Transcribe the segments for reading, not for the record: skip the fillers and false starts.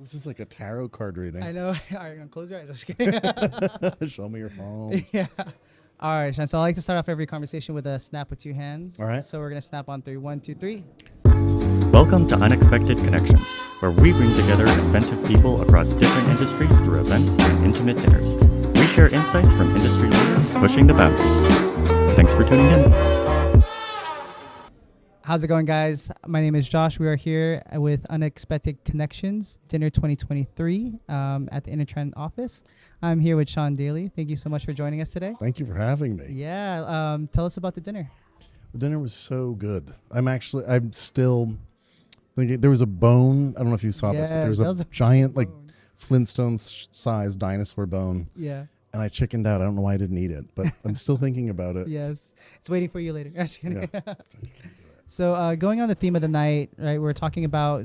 This is like a tarot card reading. I know. All right, gonna close your eyes. Just kidding. Show me your palms. Yeah. All right, Sean. So I like to start off every conversation with a snap with two hands. All right. So we're gonna snap on three. 1, 2, 3. Welcome to Unexpected Connections, where we bring together inventive people across different industries through events and intimate dinners. We share insights from industry leaders pushing the boundaries. Thanks for tuning in. How's it going, guys? My name is Josh. We are here with Unexpected Connections Dinner 2023 at the Intertrend office. I'm here with Sean Daly. Thank you so much for joining us today. Thank you for having me. Yeah. Tell us about the dinner. The dinner was so good. I'm still thinking there was a bone. I don't know if you saw this, but there was a giant, like, Flintstones-sized dinosaur bone. Yeah. And I chickened out. I don't know why I didn't eat it, but I'm still thinking about it. Yes. It's waiting for you later. Yeah. So going on the theme of the night, right, we're talking about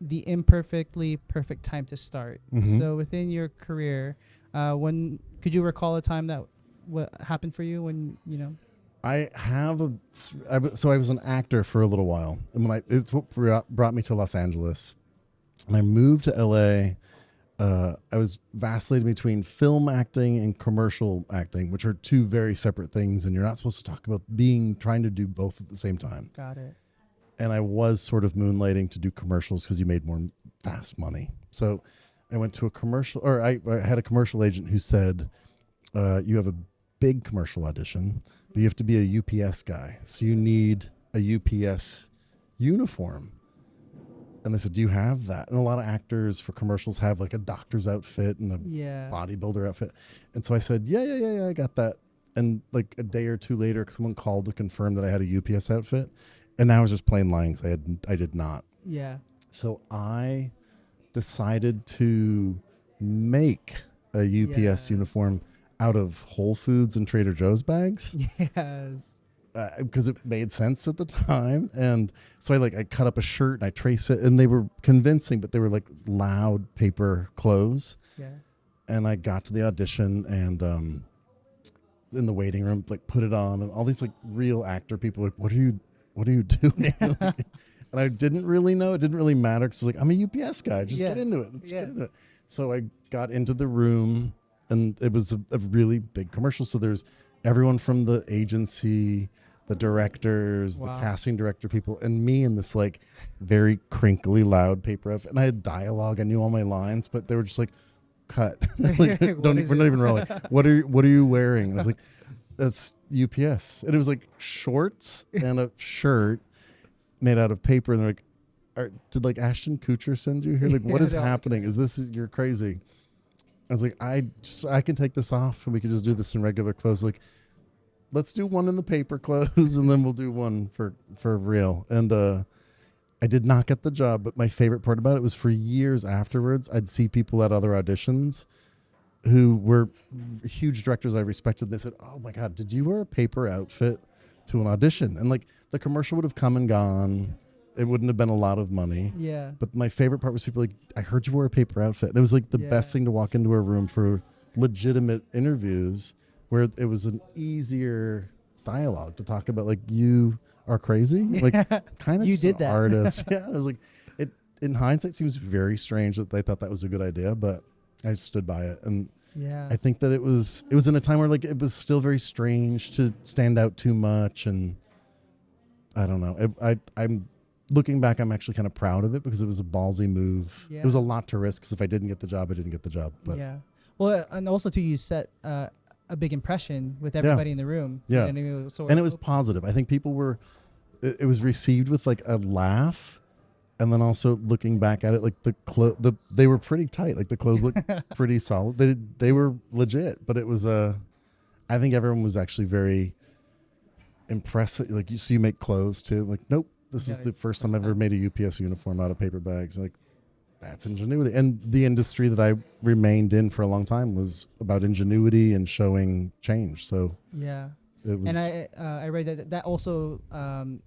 the imperfectly perfect time to start. Mhm. So within your career, when could you recall a time that what happened for you when, I was an actor for a little while. And it's what brought me to Los Angeles. When I moved to LA, I was vacillating between film acting and commercial acting, which are two very separate things, and you're not supposed to talk about trying to do both at the same time. Got it. And I was sort of moonlighting to do commercials because you made more fast money. So I went to I had a commercial agent who said, you have a big commercial audition, but you have to be a UPS guy. So you need a UPS uniform. And they said, do you have that? And a lot of actors for commercials have like a doctor's outfit and a bodybuilder outfit. And so I said, yeah, I got that. And like a day or two later, someone called to confirm that I had a UPS outfit. And now I was just plain lying because I did not. Yeah. So I decided to make a UPS uniform out of Whole Foods and Trader Joe's bags. Yes. Because it made sense at the time. And so I cut up a shirt and I traced it, and they were convincing, but they were like loud paper clothes. Yeah. And I got to the audition and in the waiting room, like put it on, and all these like real actor people were like, what are you doing? And I didn't really know. It didn't really matter because I was like, I'm a UPS guy. Just get into it. Let's get into it. So I got into the room, and it was a really big commercial. So there's everyone from the agency, the directors, the casting director people, and me in this like very crinkly, loud paper outfit. And I had dialogue. I knew all my lines, but they were just like, cut. Like, we're not even rolling. What are you wearing? And I was like, that's UPS. And it was like shorts and a shirt made out of paper. And they're like, did like Ashton Kutcher send you here? Like, what is happening? You're crazy. I was like, I can take this off and we can just do this in regular clothes. Like, let's do one in the paper clothes and then we'll do one for real. And I did not get the job, but my favorite part about it was for years afterwards, I'd see people at other auditions who were huge directors I respected. And they said, oh my God, did you wear a paper outfit to an audition? And like the commercial would have come and gone. It wouldn't have been a lot of money. Yeah. But my favorite part was people like, I heard you wore a paper outfit. And it was like the best thing to walk into a room for legitimate interviews where it was an easier dialogue to talk about, like, you are crazy. Like, kind of you just did an that. artist. Yeah. I was like, it in hindsight seems very strange that they thought that was a good idea, but I stood by it. And I think that it was in a time where like it was still very strange to stand out too much. And I don't know. I'm looking back, I'm actually kind of proud of it because it was a ballsy move. Yeah. It was a lot to risk because if I didn't get the job, I didn't get the job. But Well, and also too, you set a big impression with everybody in the room. Yeah. And it was positive. I think people were. It was received with like a laugh, and then also looking back at it, like they were pretty tight. Like the clothes looked pretty solid. They were legit, but it was I think everyone was actually very impressed. Like you make clothes too. Like nope. This is the first time I've ever made a UPS uniform out of paper bags. Like, that's ingenuity. And the industry that I remained in for a long time was about ingenuity and showing change. So yeah. It was. And I read that also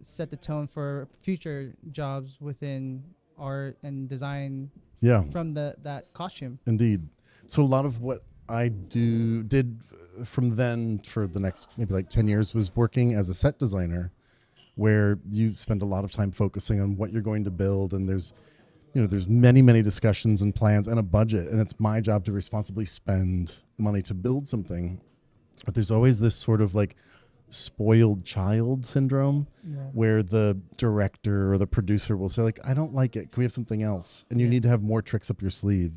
set the tone for future jobs within art and design. Yeah. From that costume. Indeed. So a lot of what I did from then for the next maybe like 10 years was working as a set designer, where you spend a lot of time focusing on what you're going to build, and there's there's many discussions and plans and a budget, and it's my job to responsibly spend money to build something. But there's always this sort of like spoiled child syndrome where the director or the producer will say like, I don't like it. Can we have something else? And you need to have more tricks up your sleeve.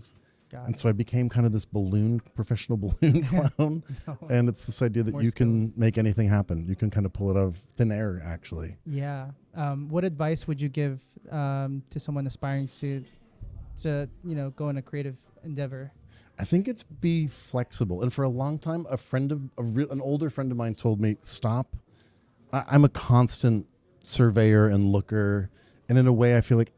And so I became kind of this professional balloon clown. And it's this idea that More you can skills. make anything happen. You can kind of pull it out of thin air, actually. Yeah. What advice would you give to someone aspiring to go in a creative endeavor? I think it's be flexible. And for a long time, an older friend of mine told me, stop. I'm a constant surveyor and looker. And in a way, I feel like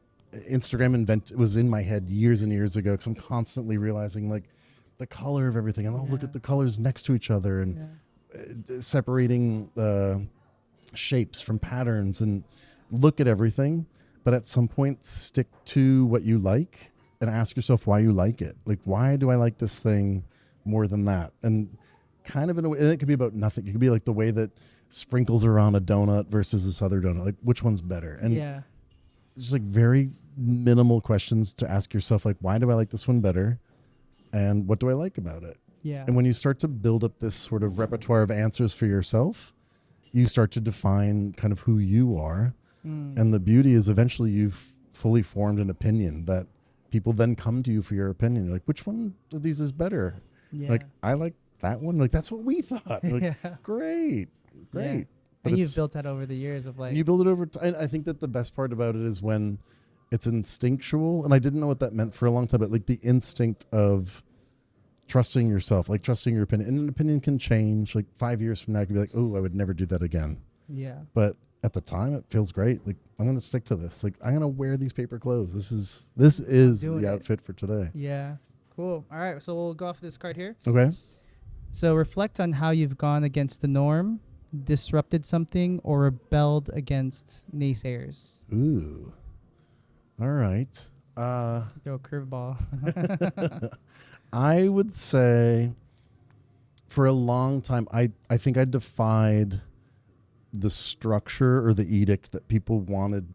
Instagram was in my head years and years ago, because I'm constantly realizing like the color of everything. And look at the colors next to each other and separating shapes from patterns, and look at everything. But at some point, stick to what you like and ask yourself why you like it. Like, why do I like this thing more than that? And kind of in a way, and it could be about nothing. It could be like the way that sprinkles are on a donut versus this other donut. Like, which one's better? And just like very minimal questions to ask yourself, like, why do I like this one better? And what do I like about it? Yeah. And when you start to build up this sort of repertoire of answers for yourself, you start to define kind of who you are. And the beauty is eventually you've fully formed an opinion that people then come to you for your opinion. Like, which one of these is better? Like, I like that one. Like, that's what we thought. Like, great. Yeah. But And you've built that over the years of like. you build it over time. I think that the best part about it is when it's instinctual. And I didn't know what that meant for a long time, but like the instinct of trusting yourself, like trusting your opinion. And an opinion can change. Like 5 years from now, I could be like, oh, I would never do that again. Yeah. But at the time, it feels great. Like, I'm going to stick to this. Like, I'm going to wear these paper clothes. This is doing the it. outfit for today. Yeah. Cool. All right. So we'll go off this card here. Okay. So reflect on how you've gone against the norm, disrupted something, or rebelled against naysayers. Ooh. All right. Throw a curveball. I would say for a long time, I think I defied the structure or the edict that people wanted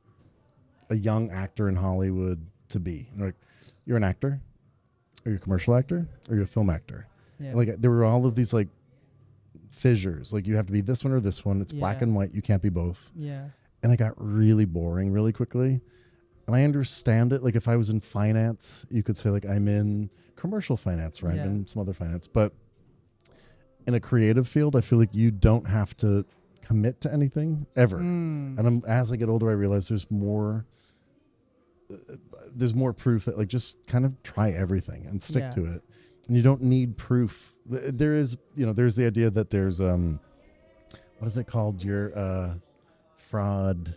a young actor in Hollywood to be. Like, you're an actor, or you're a commercial actor, or you're a film actor. Yeah. Like, there were all of these like fissures. Like, you have to be this one or this one. It's black and white. You can't be both. Yeah. And it got really boring really quickly. And I understand it. Like, if I was in finance, you could say like, I'm in commercial finance, right? I'm in some other finance. But in a creative field, I feel like you don't have to commit to anything ever. And as I get older, I realize there's more proof that like, just kind of try everything and stick to it. And you don't need proof. There is, there's the idea that there's what is it called? Your fraud.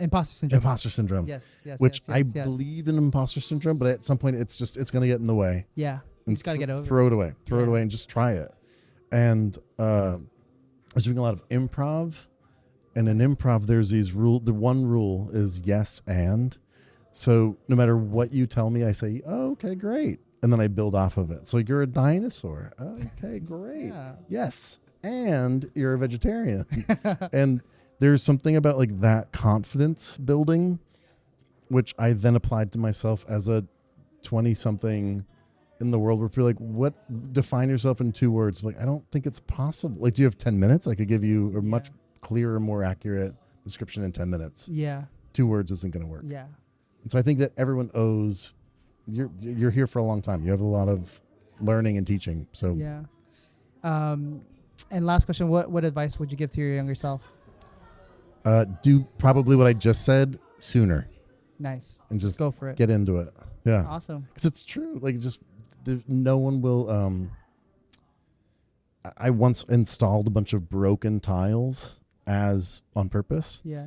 Imposter syndrome. Imposter syndrome. Yes. Which I believe in imposter syndrome, but at some point it's going to get in the way. Yeah. You just got to get over Throw it away. Throw it away and just try it. And I was doing a lot of improv. And in improv, there's these rules. The one rule is yes and. So no matter what you tell me, I say, oh, okay, great. And then I build off of it. So you're a dinosaur. Okay, great. Yeah. Yes. And you're a vegetarian. And there's something about like that confidence building, which I then applied to myself as a 20-something in the world where people are like, define yourself in 2 words. Like, I don't think it's possible. Like, do you have 10 minutes? I could give you a much clearer, more accurate description in 10 minutes. Yeah. 2 words isn't going to work. Yeah. And so I think that everyone owes, you're here for a long time. You have a lot of learning and teaching. So yeah. And last question, what advice would you give to your younger self? Do probably what I just said sooner. Nice. And just go for it. Get into it. Yeah. Awesome. Because it's true. Like, no one will. I once installed a bunch of broken tiles on purpose. Yeah.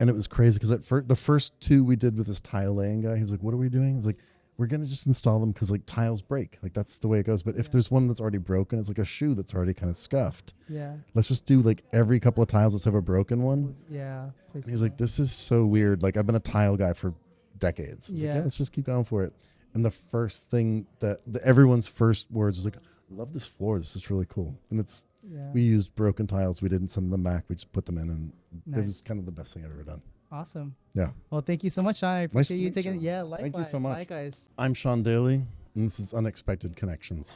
And it was crazy because the first 2 we did with this tile laying guy, he was like, what are we doing? I was like, we're going to just install them because like tiles break. Like, that's the way it goes. But if there's one that's already broken, it's like a shoe that's already kind of scuffed. Yeah. Let's just do like every couple of tiles, let's have a broken one. Yeah. He's like, this is so weird. Like, I've been a tile guy for decades. I was like, let's just keep going for it. And the first thing everyone's first words was like, I love this floor. This is really cool. And we used broken tiles. We didn't send them back. We just put them in, and it was kind of the best thing I've ever done. Awesome. Yeah. Well, thank you so much, Sean. I Nice appreciate to you meet taking. you. Yeah, likewise. Thank you so much. Likewise. I'm Sean Daly, and this is Unexpected Connections.